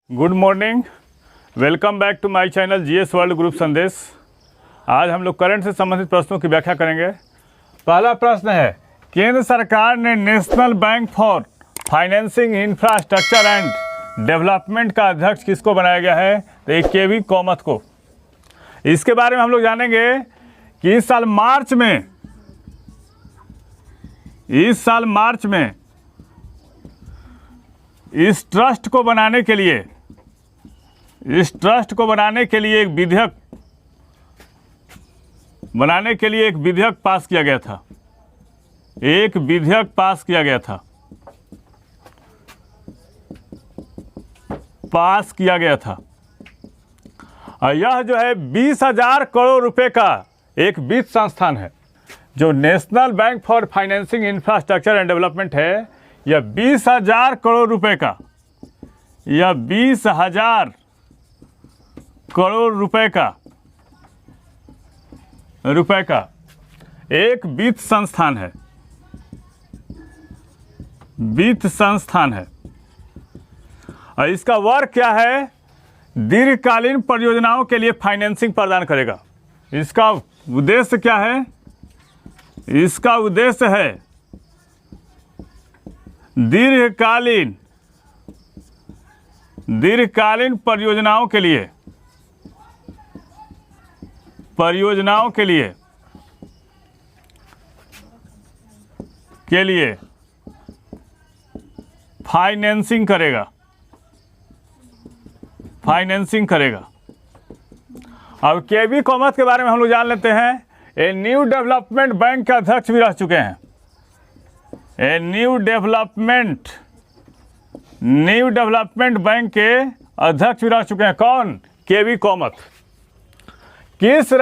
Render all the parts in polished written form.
Good morning, welcome back to my channel GS world group संदेश। आज हम लोग करंट से संबंधित प्रश्नों की व्याख्या करेंगे। पहला प्रश्न है, केंद्र सरकार ने national bank for financing infrastructure and development का अध्यक्ष किसको बनाया गया है? तो एक केवी कामत को। इसके बारे में हम लोग जानेंगे कि इस साल मार्च में इस ट्रस्ट को बनाने के लिए एक विधेयक पास किया गया था। और यह जो है 20,000 करोड़ रुपए का एक वित्त संस्थान है। जो national bank for financing infrastructure and development है, यह 20,000 करोड़ रुपए का, एक वित्त संस्थान है। और इसका वर्क क्या है? दीर्घकालीन परियोजनाओं के लिए फाइनेंसिंग प्रदान करेगा। इसका उद्देश्य क्या है? इसका उद्देश्य है दीर्घकालीन परियोजनाओं के लिए फाइनेंसिंग करेगा। अब केवी कामत के बारे में हम लोग जान लेते हैं। ए न्यू डेवलपमेंट बैंक के अध्यक्ष भी रह चुके हैं। न्यू डेवलपमेंट बैंक के अध्यक्ष भी रह चुके हैं। कौन? केवी कामत। किस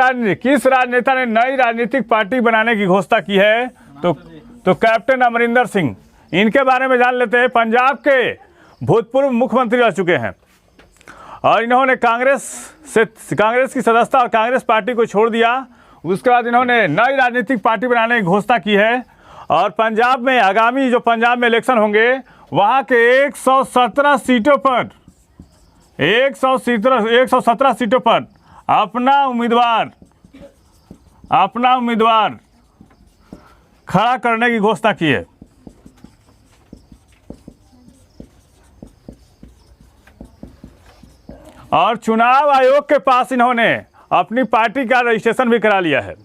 राजनेता ने नई राजनीतिक पार्टी बनाने की घोषणा की है? तो कैप्टन अमरिंदर सिंह। इनके बारे में जान लेते हैं। पंजाब के भूतपूर्व मुख्यमंत्री रह चुके हैं और इन्होंने कांग्रेस की सदस्यता और कांग्रेस पार्टी को छोड़ दिया। उसके बाद इन्होंने नई राजनीतिक पार्टी बनाने की घोषणा की है। और पंजाब में आगामी जो पंजाब में इलेक्शन होंगे, वहाँ के 117 सीटों पर अपना उम्मीदवार खड़ा करने की घोषणा की है। और चुनाव आयोग के पास इन्होंने अपनी पार्टी का रजिस्ट्रेशन भी करा लिया है।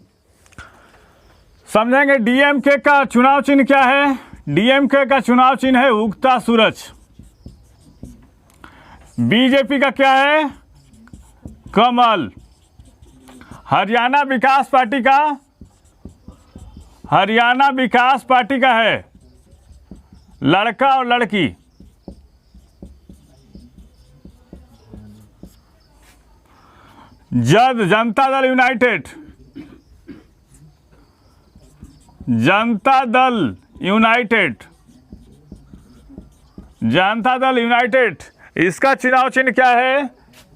समझेंगे डीएमके का चुनाव चिन्ह क्या है? डीएमके का चुनाव चिन्ह है उगता सूरज। बीजेपी का क्या है? कमल। हरियाणा विकास पार्टी का है लड़का और लड़की। जनता दल यूनाइटेड। इसका चुनाव चिन्ह क्या है?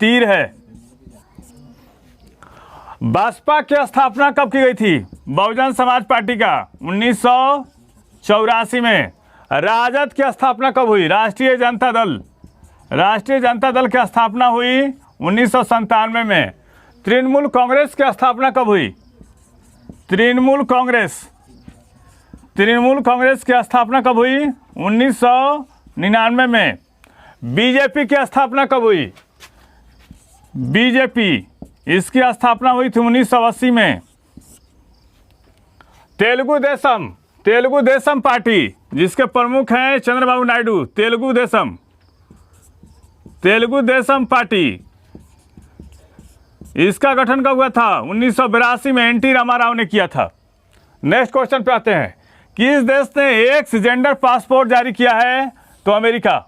तीर है। बसपा की स्थापना कब की गई थी? बहुजन समाज पार्टी का 1984 में। राजद की स्थापना कब हुई? राष्ट्रीय जनता दल की स्थापना हुई 1997 में। तृणमूल कांग्रेस की स्थापना कब हुई? तृणमूल कांग्रेस की स्थापना कब हुई? 1999 में। बीजेपी की स्थापना कब हुई? बीजेपी इसकी स्थापना हुई थी 1980 में। तेलुगु देशम पार्टी, जिसके प्रमुख हैं चंद्रबाबू नायडू। तेलुगु देशम पार्टी, इसका गठन कब हुआ था? 1982 में एनटी रामाराव ने किया था। नेक्स्ट क्वेश्चन पे आते हैं। किस देश ने एक्स जेंडर पासपोर्ट जारी किया है? तो अमेरिका।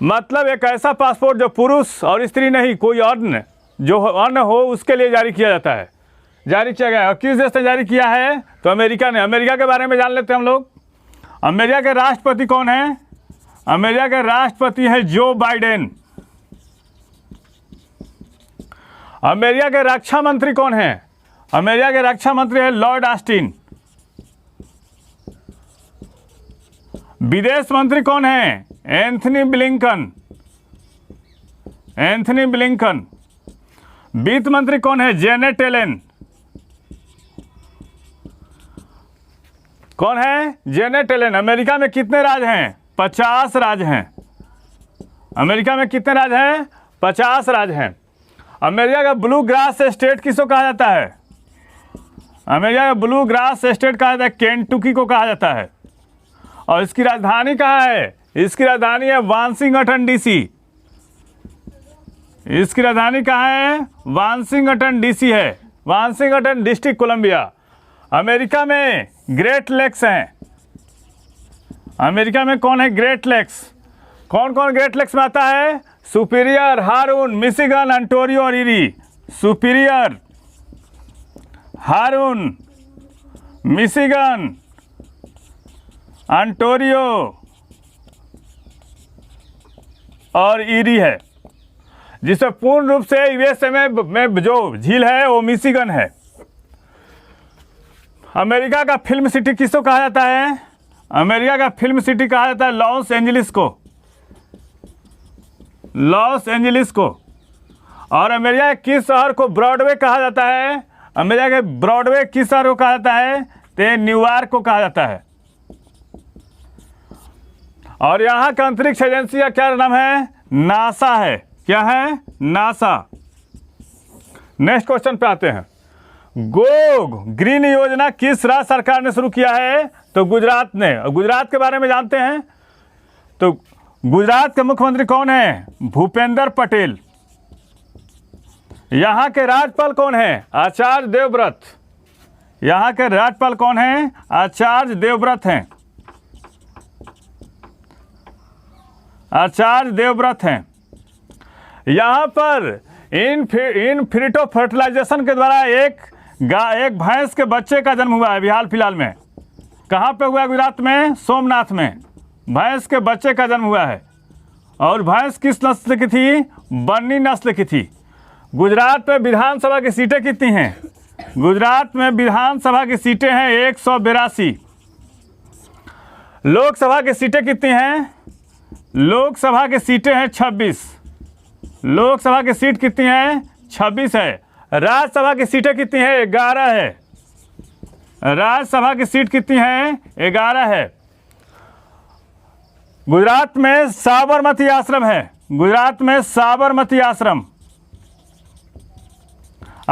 मतलब एक ऐसा पासपोर्ट जो पुरुष और स्त्री नहीं, कोई अन्य हो उसके लिए जारी किया गया है। और किस देश ने जारी किया है? तो अमेरिका ने। अमेरिका के बारे में जान लेते हैं हम लोग। अमेरिका के राष्ट्रपति कौन है? अमेरिका के राष्ट्रपति है जो बाइडेन। अमेरिका के रक्षा मंत्री कौन है? अमेरिका के रक्षा मंत्री है लॉर्ड ऑस्टिन। विदेश मंत्री कौन है? Anthony Blinken. Anthony Blinken. वित्त मंत्री कौन है? Janet Yellen. कौन है? Janet Yellen. अमेरिका में कितने राज्य हैं? 50 राज्य हैं। अमेरिका में कितने राज्य हैं? 50 राज्य हैं। अमेरिका का ब्लू ग्रास स्टेट किसको कहा जाता है? अमेरिका का ब्लू ग्रास स्टेट कहा जाता है केंटुकी को कहा जाता है। और इसकी राजधानी कहाँ है? इसकी राजधानी है वाशिंगटन डीसी। इसकी राजधानी कहाँ है? वाशिंगटन डीसी है। Washington district Columbia. अमेरिका में ग्रेट लेक्स हैं। अमेरिका में कौन है? Great lakes. कौन कौन ग्रेट लेक्स में आता है? सुपीरियर, हारून, मिशिगन, ओंटारियो और इरी। सुपीरियर, हारून, मिशिगन, ओंटारियो और इरी है। जिसमें पूर्ण रूप से यूएसए में जो झील है वो मिशिगन है। अमेरिका का फिल्म सिटी किसको कहा जाता है? अमेरिका का फिल्म सिटी कहा जाता है लॉस एंजलिस को। लॉस एंजलिस को। और अमेरिका के किस शहर को ब्रॉडवे कहा जाता है? अमेरिका के ब्रॉडवे किस शहर को कहा जाता है? तो न्यूयॉर्क को कहा जाता है। और यहाँ का अंतरिक्ष एजेंसी का क्या नाम है? नासा है। क्या है? नासा। नेक्स्ट क्वेश्चन पे आते हैं। गो ग्रीन योजना किस राज्य सरकार ने शुरू किया है? तो गुजरात ने। और गुजरात के बारे में जानते हैं तो गुजरात के मुख्यमंत्री कौन है? भूपेंद्र पटेल। यहाँ के राज्यपाल कौन है? आचार्य देवव्रत। यहाँ के राज्यपाल कौन है? आचार्य देवव्रत हैं। आचार्य देवव्रत हैं। यहाँ पर इनफिनिटो फर्टिलाइजेशन के द्वारा एक भैंस के बच्चे का जन्म हुआ है हाल फिलहाल में। कहाँ पे हुआ है? गुजरात में सोमनाथ में भैंस के बच्चे का जन्म हुआ है। और भैंस किस नस्ल की थी? बन्नी नस्ल की थी। गुजरात में विधानसभा की सीटें कितनी हैं? गुजरात में विधानसभा की सीटें हैं 182। लोकसभा की सीटें कितनी हैं? लोकसभा की सीटें हैं 26। लोकसभा की सीट कितनी है? 26 है। राज्यसभा की सीटें कितनी है? 11 है। राज्यसभा की सीट कितनी है? 11 है। गुजरात में साबरमती आश्रम है। गुजरात में साबरमती आश्रम।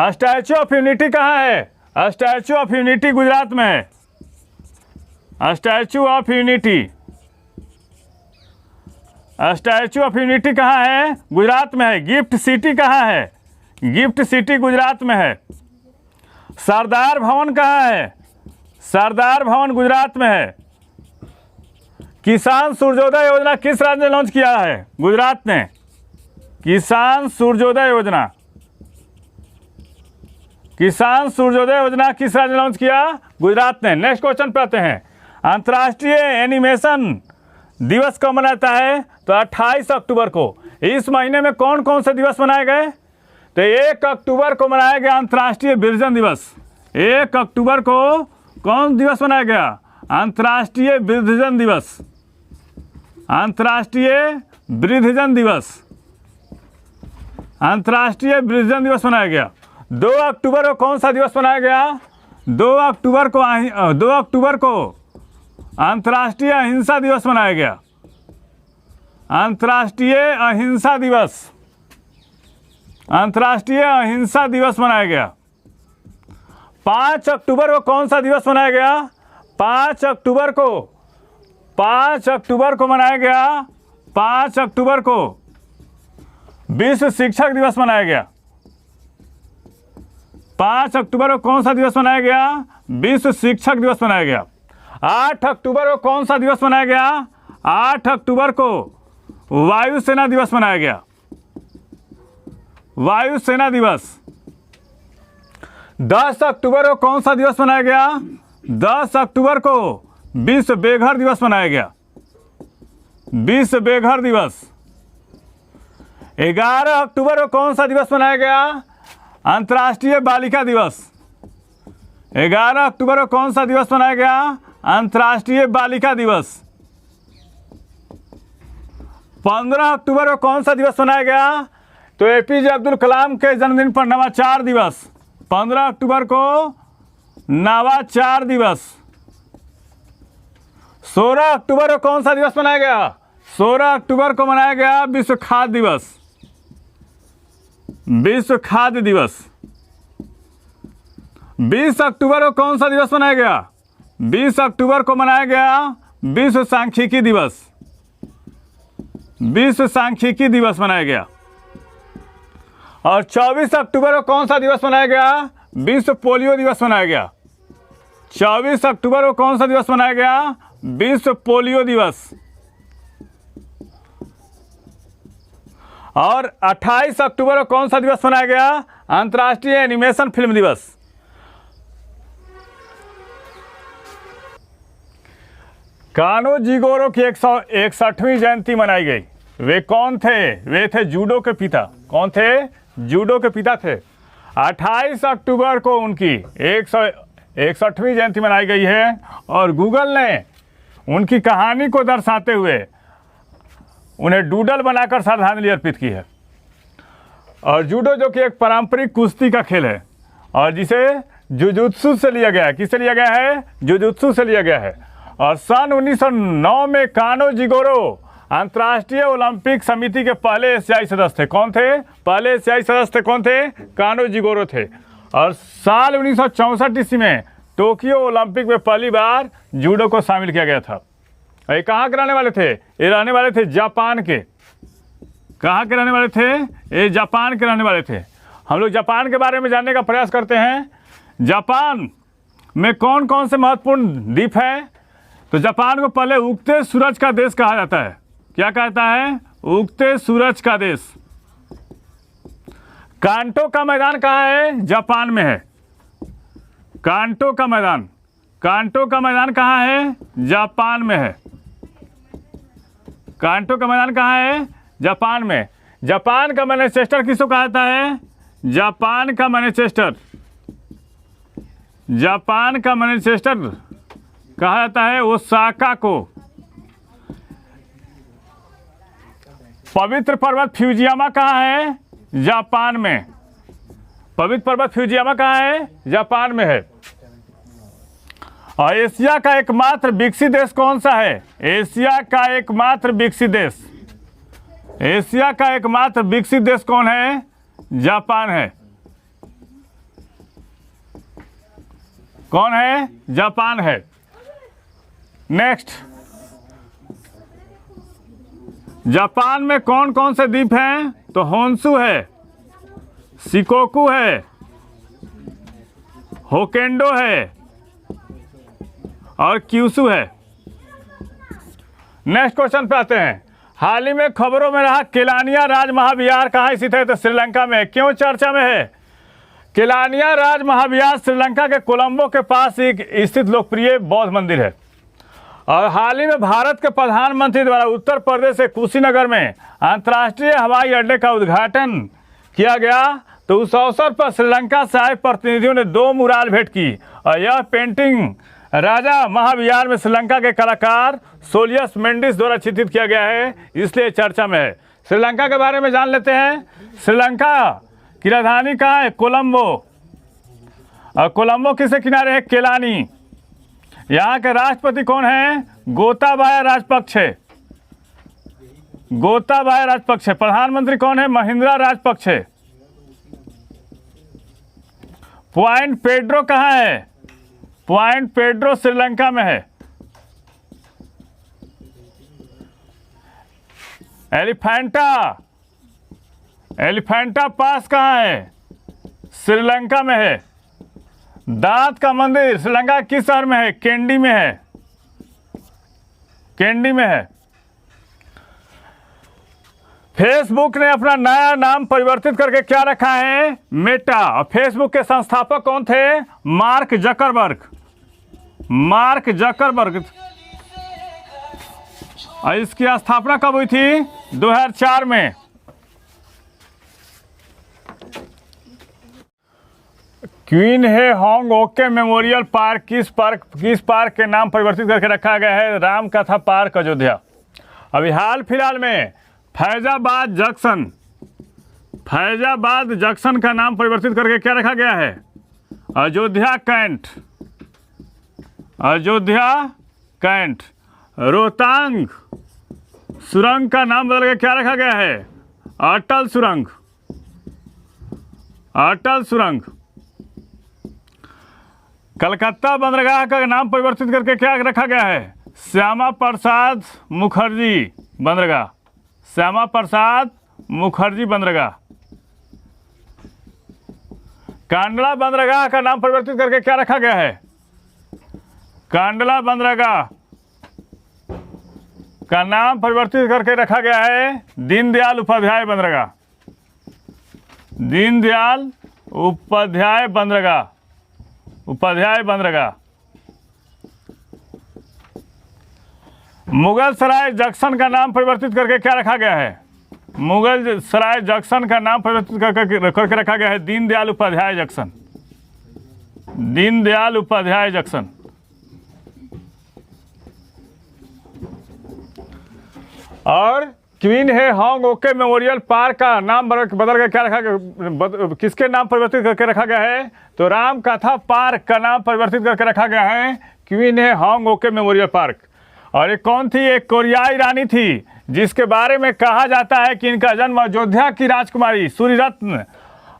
स्टैच्यू ऑफ यूनिटी कहाँ है? स्टैच्यू ऑफ यूनिटी गुजरात में है। Statue of unity. Statue of unity कहाँ है? गुजरात में है। गिफ्ट सिटी कहाँ है? गिफ्ट सिटी गुजरात में है। सरदार भवन कहाँ है? सरदार भवन गुजरात में है। किसान सूर्योदय योजना किस राज्य ने लॉन्च किया है? गुजरात ने। किसान सूर्योदय योजना। किसान सूर्योदय योजना किस राज्य ने लॉन्च किया? गुजरात ने। नेक्स्ट क्वेश्चन पे आते हैं। अंतर्राष्ट्रीय एनिमेशन दिवस कब मनाया जाता है? तो 28 अक्टूबर को। इस महीने में कौन कौन से दिवस मनाए गए? तो 1 अक्टूबर को मनाया गया अंतर्राष्ट्रीय वृद्धजन दिवस। 1 अक्टूबर को कौन दिवस मनाया गया? अंतर्राष्ट्रीय वृद्धजन दिवस। अंतर्राष्ट्रीय वृद्धजन दिवस। अंतर्राष्ट्रीय वृद्धजन दिवस मनाया गया। 2 अक्टूबर को कौन सा दिवस मनाया गया? 2 अक्टूबर को अंतर्राष्ट्रीय अहिंसा दिवस मनाया गया। अंतर्राष्ट्रीय अहिंसा दिवस। अंतर्राष्ट्रीय अहिंसा दिवस मनाया गया। 5 अक्टूबर को कौन सा दिवस मनाया गया? 5 अक्टूबर को मनाया गया। 5 अक्टूबर को विश्व शिक्षक दिवस मनाया गया। 5 अक्टूबर को कौन सा दिवस मनाया गया? विश्व शिक्षक दिवस मनाया गया। 8 अक्टूबर को कौन सा दिवस मनाया गया? 8 अक्टूबर को वायुसेना दिवस मनाया गया। वायुसेना दिवस। 10 अक्टूबर को कौन सा दिवस मनाया गया? 10 अक्टूबर को विश्व बेघर दिवस मनाया गया। विश्व बेघर दिवस। 11 अक्टूबर को कौन सा दिवस मनाया गया? अंतर्राष्ट्रीय बालिका दिवस। 11 अक्टूबर को कौन सा दिवस मनाया गया? अंतर्राष्ट्रीय बालिका दिवस। 15 अक्टूबर को कौन सा दिवस मनाया गया? तो एपीजे अब्दुल कलाम के जन्मदिन पर नवाचार दिवस, 15 अक्टूबर को नवाचार दिवस। 16 अक्टूबर को कौन सा दिवस मनाया गया? 16 अक्टूबर को मनाया गया विश्व खाद्य दिवस, विश्व खाद्य दिवस। 20 अक्टूबर को कौन सा दिवस मनाया गया? 20 अक्टूबर को मनाया गया विश्व सांख्यिकी दिवस, विश्व सांख्यिकी दिवस मनाया गया। और 24 अक्टूबर को कौन सा दिवस मनाया गया? विश्व पोलियो दिवस मनाया गया। 24 अक्टूबर को कौन सा दिवस मनाया गया? विश्व पोलियो दिवस। और 28 अक्टूबर को कौन सा दिवस मनाया गया? अंतर्राष्ट्रीय एनिमेशन फिल्म दिवस। कानोजीगोरो की 161वीं जयंती मनाई गई। वे कौन थे? वे थे जूडो के पिता। कौन थे? जूडो के पिता थे। 28 अक्टूबर को उनकी 161वीं जयंती मनाई गई है। और गूगल ने उनकी कहानी को दर्शाते हुए उन्हें डूडल बनाकर श्रद्धांजलि अर्पित की है। और जूडो जो कि एक पारंपरिक कुश्ती का खेल है और जिसे जुजुत्सु से लिया गया है। किससे लिया गया है? जुजुत्सु से लिया गया है। और सन 1909 में कानोजीगोरो अंतर्राष्ट्रीय ओलंपिक समिति के पहले एशियाई सदस्य थे। कौन थे? पहले एशियाई सदस्य थे। कौन थे? कानोजीगोरो थे। और साल 1964 ईस्वी में टोक्यो ओलंपिक में पहली बार जूडो को शामिल किया गया था। ये कहाँ के रहने वाले थे? ये रहने वाले थे जापान के। कहाँ के रहने वाले थे? ये जापान के रहने वाले थे। हम लोग जापान के बारे में जानने का प्रयास करते हैं। जापान में कौन कौन से महत्वपूर्ण द्वीप हैं? तो जापान को पहले उगते सूरज का देश कहा जाता है। क्या कहता है? उगते सूरज का देश। कांटो का मैदान कहाँ है? जापान में है। कांटो का मैदान, कांटो का मैदान कहाँ है? जापान में है। कांटो का मैदान कहाँ है? जापान में। जापान का मैनचेस्टर किसको कहा जाता है? जापान का मैनचेस्टर, जापान का मैनचेस्टर कहा जाता है ओसाका को। पवित्र पर्वत फ्यूजियामा कहाँ है? जापान में। पवित्र पर्वत फ्यूजियामा कहाँ है? जापान में है। और एशिया का एकमात्र विकसित देश कौन सा है? एशिया का एकमात्र विकसित देश, एशिया का एकमात्र विकसित देश कौन है? जापान है। कौन है? जापान है। नेक्स्ट, जापान में कौन कौन से द्वीप हैं? तो होन्शु है, शिकोकू है, होकेंडो है और क्यूशु है। नेक्स्ट क्वेश्चन पे आते हैं। हाल ही में खबरों में रहा केलानिया राज महाविहार कहाँ स्थित है? तो श्रीलंका में। क्यों चर्चा में है? केलानिया राज महाविहार श्रीलंका के कोलंबो के पास एक स्थित लोकप्रिय बौद्ध मंदिर है। और हाल ही में भारत के प्रधानमंत्री द्वारा उत्तर प्रदेश के कुशीनगर में अंतर्राष्ट्रीय हवाई अड्डे का उद्घाटन किया गया। तो उस अवसर पर श्रीलंका से आए प्रतिनिधियों ने 2 मुराल भेंट की। और यह पेंटिंग राजा महाविहार में श्रीलंका के कलाकार सोलियस मेंडिस द्वारा चित्रित किया गया है, इसलिए चर्चा में है। श्रीलंका के बारे में जान लेते हैं। श्रीलंका की राजधानी कहाँ है? कोलंबो। और कोलंबो किसके किनारे है? केलानी। यहाँ के राष्ट्रपति कौन है? गोताबाया राजपक्षे, गोताबाया राजपक्षे। प्रधानमंत्री कौन है? महिंद्रा राजपक्षे। पॉइंट पेड्रो कहाँ है? पॉइंट पेड्रो श्रीलंका में है। एलिफेंटा पास कहाँ है? श्रीलंका में है। दांत का मंदिर श्रीलंका किस शहर में है? कैंडी में है, कैंडी में है। फेसबुक ने अपना नया नाम परिवर्तित करके क्या रखा है? मेटा। और फेसबुक के संस्थापक कौन थे? Mark Zuckerberg, mark Zuckerberg. और इसकी स्थापना कब हुई थी? 2004 में। क्वीन हे होंग ओके मेमोरियल पार्क किस पार्क के नाम परिवर्तित करके रखा गया है? राम कथा पार्क अयोध्या। अभी हाल फिलहाल में फैजाबाद फैजाबाद जंक्शन का नाम परिवर्तित करके क्या रखा गया है? अयोध्या कैंट। अयोध्या कैंट। रोहतांग सुरंग का नाम बदल के क्या रखा गया है? अटल सुरंग। अटल सुरंग। कलकत्ता बंदरगाह का नाम परिवर्तित करके क्या रखा गया है? श्यामा प्रसाद मुखर्जी बंदरगाह। श्यामा प्रसाद मुखर्जी बंदरगाह। कांडला बंदरगाह का नाम परिवर्तित करके क्या रखा गया है? कांडला बंदरगाह का नाम परिवर्तित करके रखा गया है दीनदयाल उपाध्याय बंदरगाह। दीनदयाल उपाध्याय बंदरगाह। उपाध्याय बंदरगाह। मुगल सराय जंक्शन का नाम परिवर्तित करके क्या रखा गया है? मुगल सराय जंक्शन का नाम परिवर्तित करके रखा गया है दीनदयाल उपाध्याय जंक्शन। दीनदयाल उपाध्याय जंक्शन। और क्वीन है होंग ओके मेमोरियल पार्क का नाम बदल के क्या रखा गया? किसके नाम परिवर्तित करके रखा गया है? तो राम कथा पार्क का नाम परिवर्तित करके रखा गया है क्वीन है होंग ओके मेमोरियल पार्क। और ये कौन थी? एक कोरियाई रानी थी जिसके बारे में कहा जाता है कि इनका जन्म अयोध्या की राजकुमारी सूर्यरत्न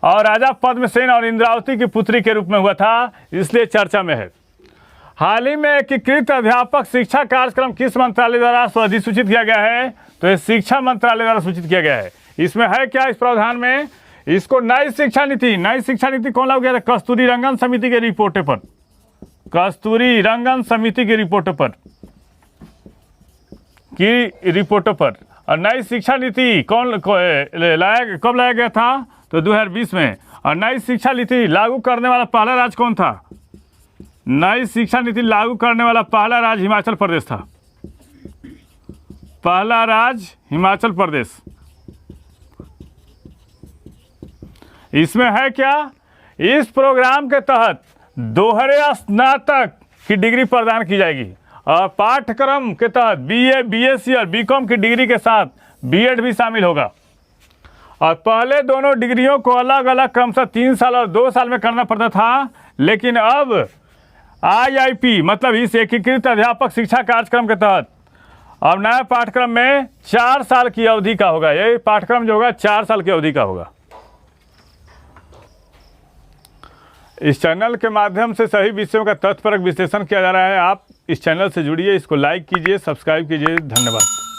और राजा पद्मसेन और इंद्रावती की पुत्री के रूप में हुआ था, इसलिए चर्चा में है। हाल ही में एकीकृत अध्यापक शिक्षा कार्यक्रम किस मंत्रालय द्वारा अधिसूचित किया गया है? तो ये शिक्षा मंत्रालय द्वारा सूचित किया गया है। इसमें है क्या इस प्रावधान में? इसको नई शिक्षा नीति। नई शिक्षा नीति कौन लागू किया था? कस्तूरी रंगन समिति के रिपोर्ट पर। कस्तूरी रंगन समिति की रिपोर्ट पर और नई शिक्षा नीति कब लाया गया था? तो 2020 में। और नई शिक्षा नीति लागू करने वाला पहला राज्य कौन था? नई शिक्षा नीति लागू करने वाला पहला राज्य हिमाचल प्रदेश था। पहला राज्य हिमाचल प्रदेश। इसमें है क्या? इस प्रोग्राम के तहत दोहरे स्नातक की डिग्री प्रदान की जाएगी और पाठ्यक्रम के तहत बीए, बीएससी और बीकॉम की डिग्री के साथ बीएड भी शामिल होगा। और पहले दोनों डिग्रियों को अलग अलग क्रमशः 3 साल और 2 साल में करना पड़ता था, लेकिन अब IIP मतलब इस एकीकृत अध्यापक शिक्षा कार्यक्रम के तहत अब नया पाठ्यक्रम में 4 साल की अवधि का होगा। ये पाठ्यक्रम जो होगा 4 साल की अवधि का होगा। इस चैनल के माध्यम से सही विषयों का तथ्यपरक विश्लेषण किया जा रहा है। आप इस चैनल से जुड़िए, इसको लाइक कीजिए, सब्सक्राइब कीजिए। धन्यवाद।